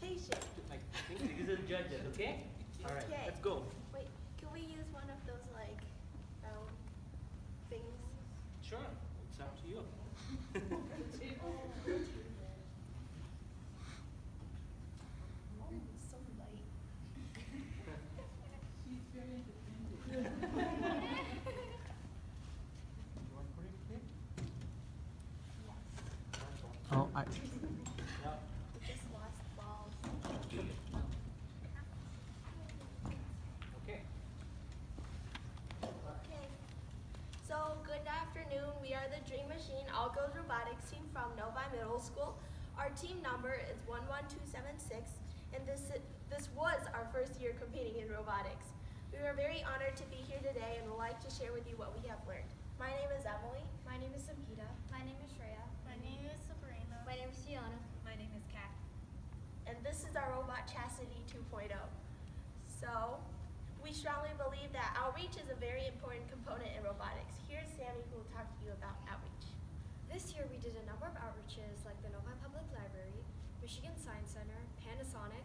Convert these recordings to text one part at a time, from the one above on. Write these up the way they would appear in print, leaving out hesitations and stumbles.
presentation. I think these are the judges, okay? All right, Okay. let's go. Wait, can we use one of those like things? Sure, it's up to you. So light. She's very independent. You want to put it here? Oh, I. Yeah. We just lost balls. Okay. Okay. So good afternoon. We are the Dream Machine All Girls Robotics team from Novi Middle School. Our team number is 11276, and this was our first year competing in robotics. We are very honored to be here today and would like to share with you what we have learned. My name is Emily. My name is Samhita. My name is Shreya. My name is Sabrina. My name is Tiana. My name is Kat. And this is our Robot Chastity 2.0. So, we strongly believe that outreach is a very important component in robotics. Here's Sammy who will talk to you about outreach. This year we did a number of outreaches like the Novi Public Library, Michigan Science Center, Panasonic,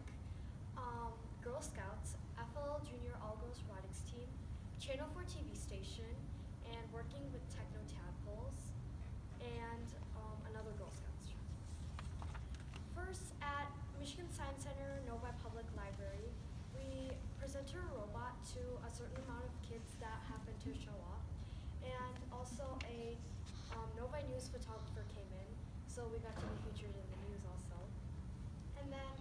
Girl Scouts, FLL Junior All Girls Robotics Team, Channel 4 TV station, and working with Techno Tadpoles, and another Girl Scouts. First, at Michigan Science Center, Novi Public Library, we presented a robot to a certain amount of kids that happened to show up, and also a Novi News photographer came in, so we got to be featured in the news also. And then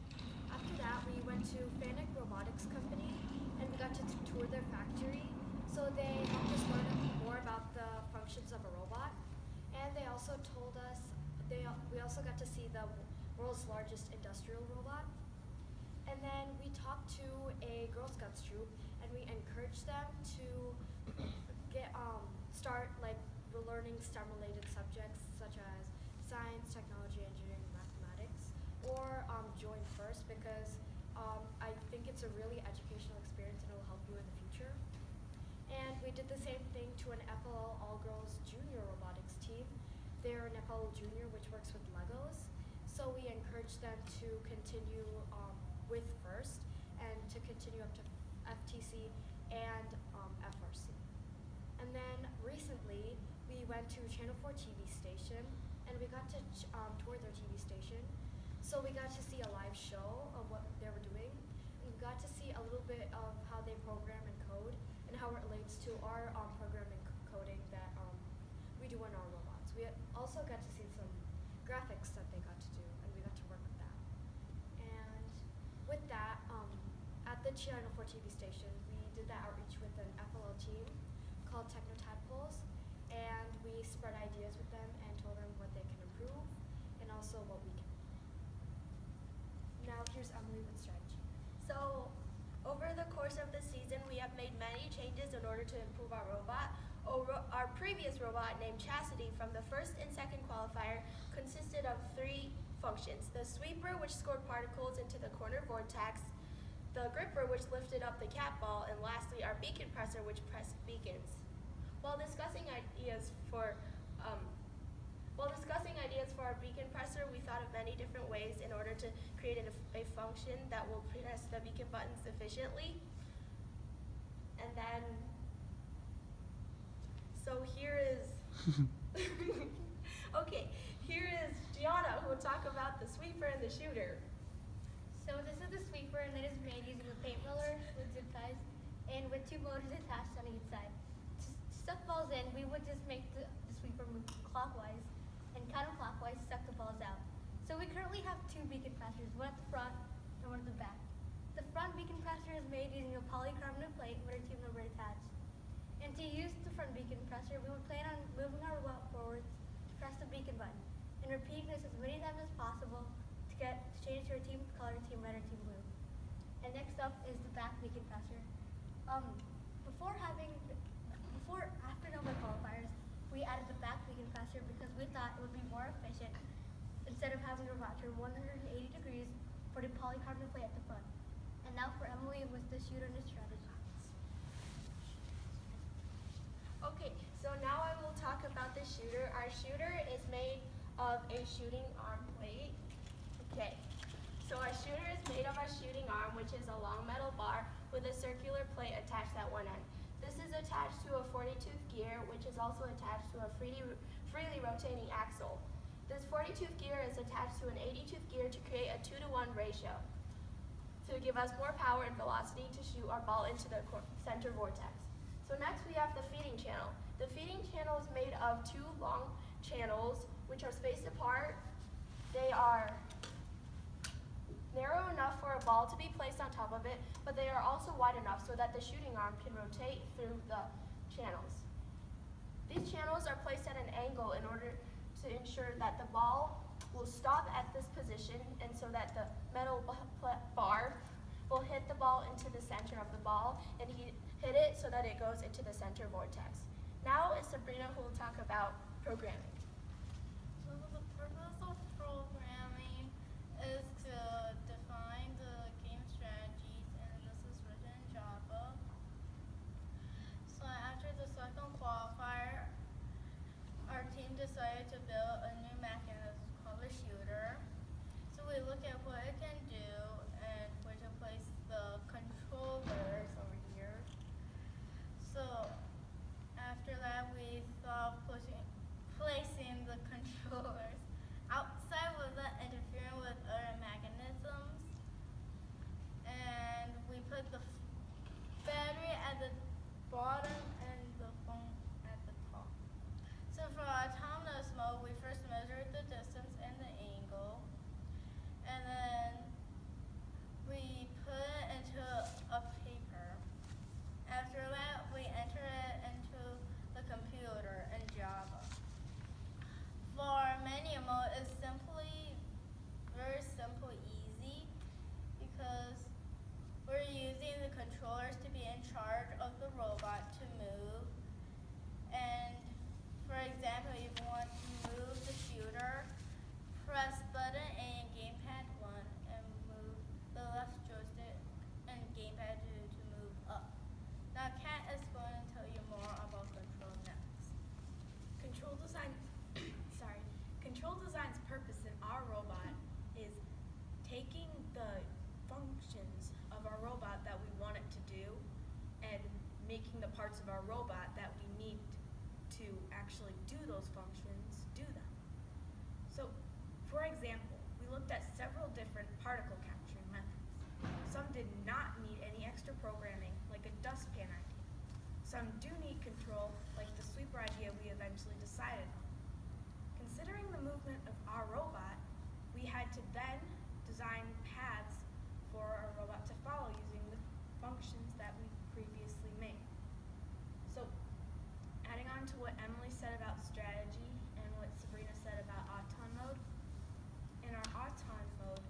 after that, we went to Fanic Robotics Company, and we got to tour their factory. So they helped us learn more about the functions of a robot, and they also told us, we also got to see the world's largest industrial robot. And then we talked to a Girl Scouts troop, and we encouraged them to get start like learning STEM-related subjects such as science, technology, engineering, and mathematics, or join first because I think it's a really educational experience and it will help you in the future. And we did the same thing to an FLL All-Girls Junior Robotics team. They're an FLL Junior which works with Legos, so we encouraged them to continue with FIRST and to continue up to FTC and FRC. And then recently, we went to Channel 4 TV station, and we got to tour their TV station. So we got to see a live show of what they were doing, and we got to see a little bit of how they program and code, and how it relates to our programming coding that we do in our robots. We also got to see some graphics that they got to do, and we got to work with that. And with that, at the Channel 4 TV station, we did that outreach with an FLL team called Techno Tadpoles, and we spread ideas with them and told them what they can improve and also what we can. Now here's Emily with strategy. So, over the course of the season, we have made many changes in order to improve our robot. Our previous robot, named Chastity, from the first and second qualifier, consisted of 3 functions: the sweeper, which scored particles into the corner vortex, the gripper, which lifted up the cat ball, and lastly, our beacon presser, which pressed beacons. While discussing ideas for our beacon presser, we thought of many different ways in order to create a function that will press the beacon buttons efficiently. And then, so here is, okay, here is Gianna who will talk about the sweeper and the shooter. So this is the sweeper, and it is made using a paint roller with zip ties and with 2 motors attached on each side. To suck balls in, we would just make the sweeper move clockwise and counterclockwise suck the balls out. So we currently have 2 beacon pressers, one at the front and one at the back. The front beacon presser is made using a polycarbonate plate with a tube number attached. And to use the front beacon presser, we would plan on moving our robot forward to press the beacon button and repeating this as many times as possible to change to a team color, team red, or team blue. And next up is the back beacon presser. After Novi qualifiers, we added the back beacon presser because we thought it would be more efficient instead of having the robot turn 180 degrees for the polycarbonate plate at the front. And now for Emily with the shooter and the strategy. Okay, so now I will talk about the shooter. Our shooter is made of a shooting arm plate. Okay, So our shooter is made of a shooting arm, which is a long metal bar with a circular plate attached at one end. This is attached to a 40-tooth gear, which is also attached to a freely rotating axle. This 40-tooth gear is attached to an 80-tooth gear to create a 2-to-1 ratio to give us more power and velocity to shoot our ball into the center vortex. So next we have the feeding channel. The feeding channel is made of 2 long channels which are spaced apart. They are narrow enough for a ball to be placed on top of it, but they are also wide enough so that the shooting arm can rotate through the channels. These channels are placed at an angle in order to ensure that the ball will stop at this position and so that the metal bar will hit the ball into the center of the ball and hit it so that it goes into the center vortex. Now it's Sabrina who will talk about programming. So the purpose of programming is to define the game strategies, and this is written in Java. So after the second qualifier, our team decided to build a new mechanism called a shooter. So we look at what it can do and where to place the controllers over here. So after that, we thought placing the controllers outside without interfering with other mechanisms. And we put the battery at the bottom and the phone at the top. So for autonomous mode, we first measured the distance and the angle. And then we put it into a paper. After that, we enter it into the computer in Java. For manual mode, it's very simple, easy, because we're using the controllers to be in charge of the robot to move. And for example, if you want to move the shooter, press button A in gamepad 1 and move the left joystick and gamepad 2 to move up. Now Kat is going to tell you more about control next. Control design's purpose in our robot is taking the functions of our robot that we want it to do and making the parts of our robot that we need to actually do those functions do them. So, for example, we looked at several different particle capturing methods. Some did not need any extra programming, like a dustpan idea. Some do need control, like the sweeper idea we eventually decided on. Considering the movement of our robot, we had to then design paths for our robot to follow using the functions that we previously made. So, adding on to what Emily said about strategy and what Sabrina said about auton mode, in our auton mode,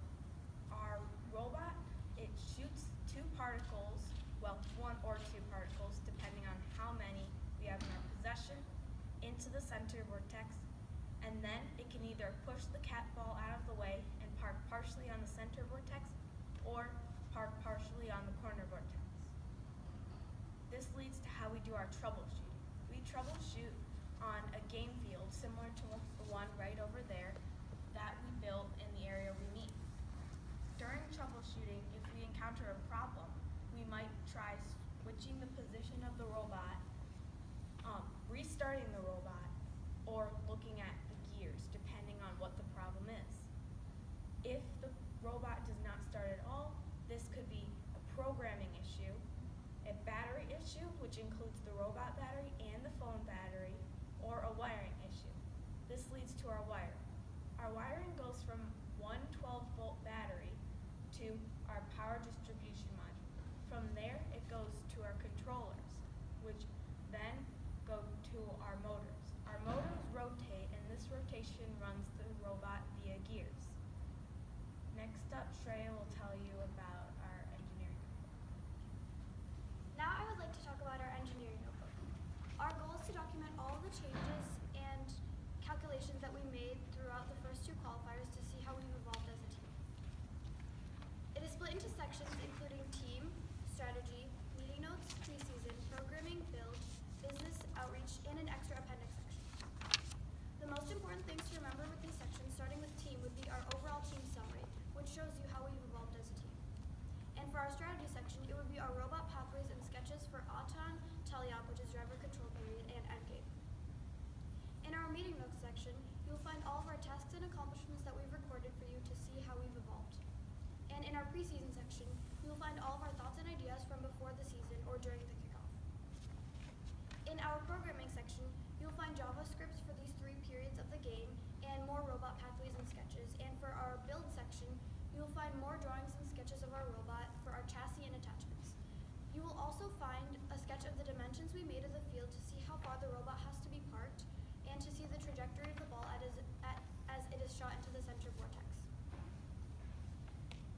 our robot, it shoots 2 particles, well, 1 or 2 particles, depending on how many we have in our possession, into the center vortex, and then it can either push the cat ball out of the way and park partially on the center vortex, or park partially on the corner vortex. This leads to how we do our troubleshooting. We troubleshoot on a game field similar to the one right over there that we built in the area we need. During troubleshooting, if we encounter a problem, we might try switching the position of the robot, restarting the robot, or looking at the gears, depending on what the problem is. If the robot does not start at all, this could be a programming issue, a battery issue, which includes the robot battery and the phone battery, or a wiring issue. This leads to our wiring. Our wiring goes from one 12-volt battery to our power distribution module. From there, it goes to our controllers, which then go to our motors. Our motors rotate, and this rotation runs the robot via gears. Next up, Shreya will tell you about our engineering notebook. Now I would like to talk about our engineering notebook. Our goal is to document all the changes and calculations that we made throughout the first 2 qualifiers to see how we've evolved as a team. It is split into sections including team, strategy, meeting notes, preseason, programming, build, business, outreach, and an extra appendix section. The most important things to remember with these sections, starting with team, would be our overall team summary, which shows you how we for our strategy section, it would be our robot pathways and sketches for Auton, Teleop, which is driver control period, and Endgame. In our meeting notes section, you will find all of our tasks and accomplishments that we've recorded for you to see how we've evolved. And in our preseason section, you will find all of our thoughts and ideas from before the season or during the kickoff. In our programming section, you'll find JavaScripts for these 3 periods of the game and more robot pathways and sketches. And for our build section, you'll find more drawings and sketches of our robot for our chassis and attachments. You will also find a sketch of the dimensions we made of the field to see how far the robot has to be parked and to see the trajectory of the ball as it is shot into the center vortex.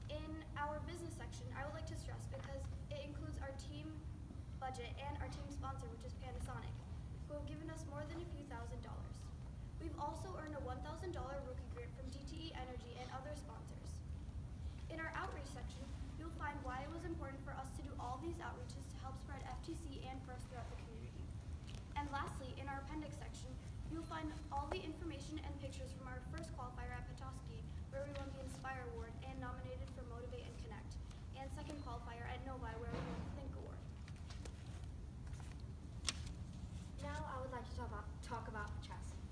In our business section, I would like to stress because it includes our team budget and our team sponsor, which is Panasonic, who have given us more than a few $1,000s. We've also earned a $1,000 rookie grant from DTE Energy and other sponsors. In our outreach section, you'll find why it was important for us to do all these outreaches to help spread FTC and FIRST throughout the community. And lastly, in our appendix section, you'll find all the information and pictures from our first qualifier at Petoskey, where we won the Inspire Award and nominated for Motivate and Connect, and second qualifier at Novi, where we won the Think Award. Now I would like to talk about chassis.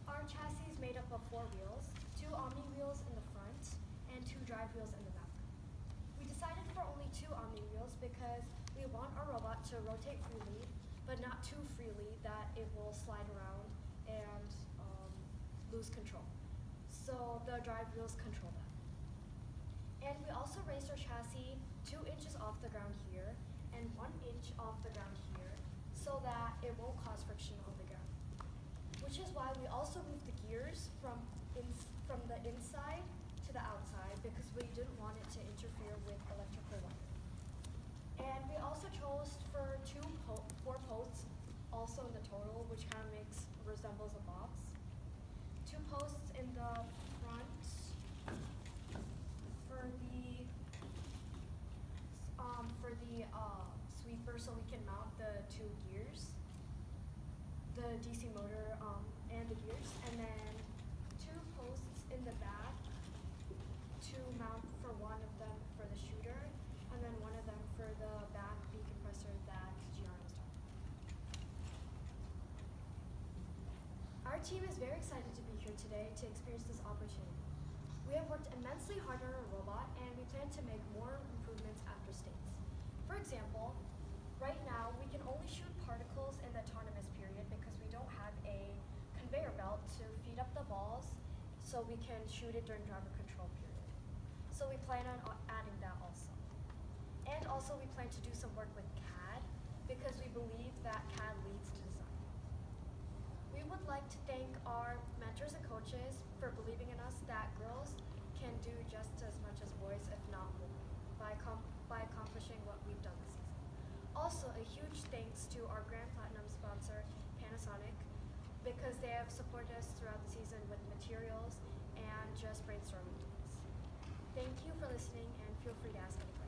Our chassis is made up of 4 wheels, 2 Omni wheels in the front, and 2 drive wheels in the back. We decided for only 2 Omni wheels because we want our robot to rotate freely, but not too freely that it will slide around and lose control. So the drive wheels control that. And we also raised our chassis 2 inches off the ground here and 1 inch off the ground here so that it won't cause friction on the ground. Which is why we also moved the gears from the inside to the outside because we didn't want it to interfere with electrical wiring. And we also chose for 4 posts also in the total, which kind of resembles a box. 2 posts in the front for the sweeper so we can mount the 2 gears, the DC motor and the gears, and then 2 posts in the back to mount for one of them for the shooter, and then one of them for the back B compressor that Gianna was talking about. Our team is very excited to be here today to experience this opportunity. We have worked immensely hard on our robot, and we plan to make more improvements after states. For example, right now we can only shoot particles in the autonomous period because we don't have a conveyor belt to feed up the balls so we can shoot it during driver control period. So we plan on adding that also. And also we plan to do some work with CAD because we believe that CAD leads to design. We would like to thank our mentors and coaches for believing in us that girls can do just as much as boys, if not more, by accomplishing what we've done this season. Also, a huge thanks to our Grand Platinum sponsor, Panasonic, because they have supported us throughout the season with materials and just brainstorming tools. Thank you for listening, and feel free to ask any questions.